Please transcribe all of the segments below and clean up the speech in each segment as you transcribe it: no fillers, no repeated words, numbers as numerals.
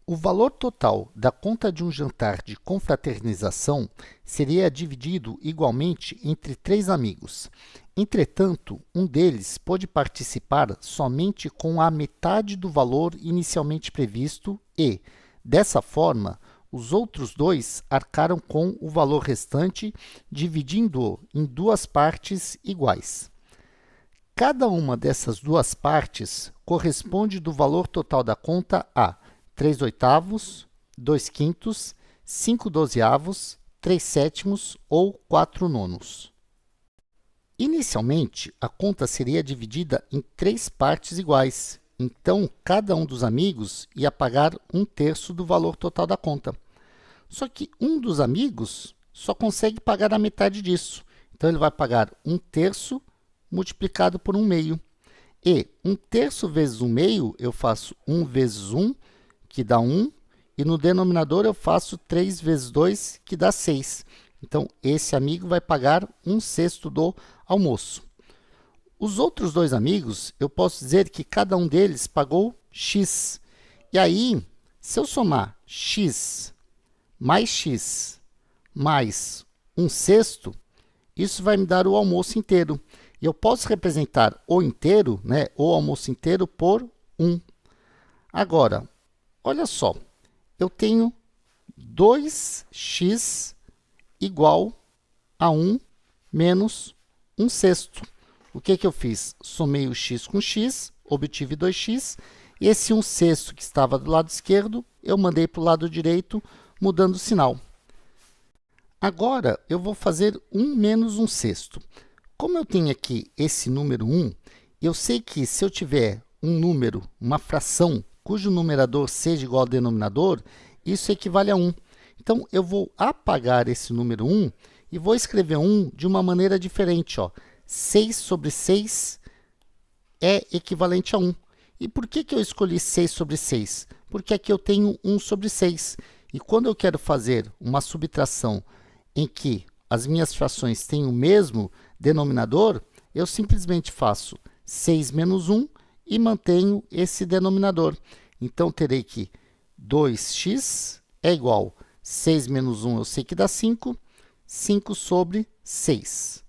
O valor total da conta de um jantar de confraternização seria dividido igualmente entre 3 amigos. Entretanto, um deles pôde participar somente com a metade do valor inicialmente previsto e, dessa forma, os outros dois arcaram com o valor restante, dividindo-o em duas partes iguais. Cada uma dessas duas partes corresponde do valor total da conta a 3 oitavos, 2 quintos, 5 dozeavos, 3 sétimos ou 4 nonos. Inicialmente, a conta seria dividida em 3 partes iguais. Então, cada um dos amigos ia pagar 1/3 do valor total da conta. Só que um dos amigos só consegue pagar a metade disso. Então, ele vai pagar 1/3 multiplicado por 1/2. E 1/3 vezes 1/2, eu faço 1 vezes 1, que dá 1. E no denominador, eu faço 3 vezes 2, que dá 6. Então, esse amigo vai pagar 1/6 do almoço. Os outros dois amigos, eu posso dizer que cada um deles pagou x. E aí, se eu somar x mais 1/6, isso vai me dar o almoço inteiro. E eu posso representar o inteiro, o almoço inteiro, por 1. Agora, olha só, eu tenho 2x igual a 1 menos 1/6. O que eu fiz? Somei o x com x, obtive 2x. E esse 1/6 que estava do lado esquerdo, eu mandei para o lado direito, mudando o sinal. Agora, eu vou fazer 1 menos 1/6. Como eu tenho aqui esse número 1, eu sei que se eu tiver um número, uma fração, cujo numerador seja igual ao denominador, isso equivale a 1. Então, eu vou apagar esse número 1 e vou escrever 1 de uma maneira diferente. 6 sobre 6 é equivalente a 1. E por que eu escolhi 6 sobre 6? Porque aqui eu tenho 1 sobre 6. E quando eu quero fazer uma subtração em que as minhas frações têm o mesmo denominador, eu simplesmente faço 6 menos 1 e mantenho esse denominador. Então, terei que 2x é igual a 6 menos 1, eu sei que dá 5, 5 sobre 6.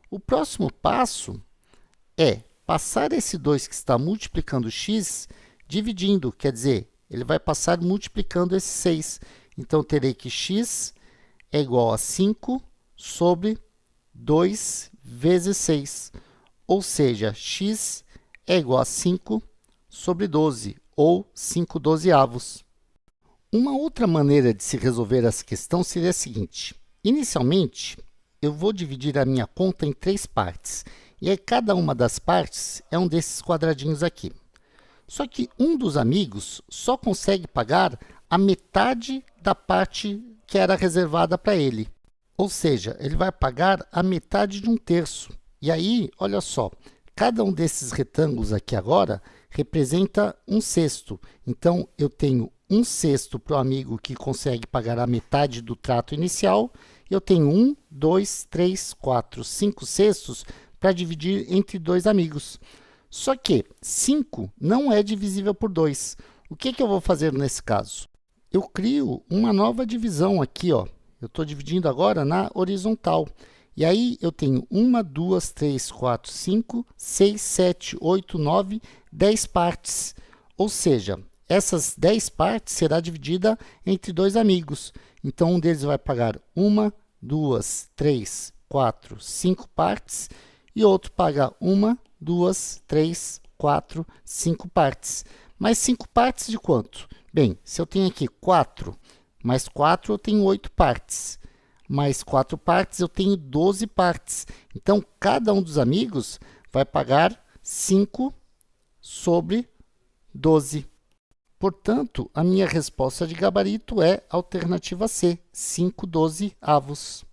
O próximo passo é passar esse 2 que está multiplicando x, dividindo, quer dizer, ele vai passar multiplicando esse 6. Então, terei que x é igual a 5 sobre 2 vezes 6. Ou seja, x é igual a 5 sobre 12, ou 5 dozeavos. Uma outra maneira de se resolver essa questão seria a seguinte. Inicialmente, eu vou dividir a minha conta em 3 partes. E aí, cada uma das partes é um desses quadradinhos aqui. Só que um dos amigos só consegue pagar a metade da parte que era reservada para ele. Ou seja, ele vai pagar a metade de 1/3. E aí, olha só, cada um desses retângulos aqui agora representa 1/6. Então, eu tenho 1/6 para o amigo que consegue pagar a metade do trato inicial. Eu tenho 1, 2, 3, 4, 5 sextos para dividir entre dois amigos. Só que 5 não é divisível por 2. O que eu vou fazer nesse caso? Eu crio uma nova divisão aqui. Eu estou dividindo agora na horizontal. E aí, eu tenho 1, 2, 3, 4, 5, 6, 7, 8, 9, 10 partes. Ou seja, essas 10 partes será dividida entre dois amigos. Então, um deles vai pagar 1, 2, 3, 4, 5 partes. E outro paga 1, 2, 3, 4, 5 partes. Mas 5 partes de quanto? Bem, se eu tenho aqui 4 mais 4, eu tenho 8 partes. Mais 4 partes, eu tenho 12 partes. Então, cada um dos amigos vai pagar 5 sobre 12. Portanto, a minha resposta de gabarito é a alternativa C, 5 dozeavos.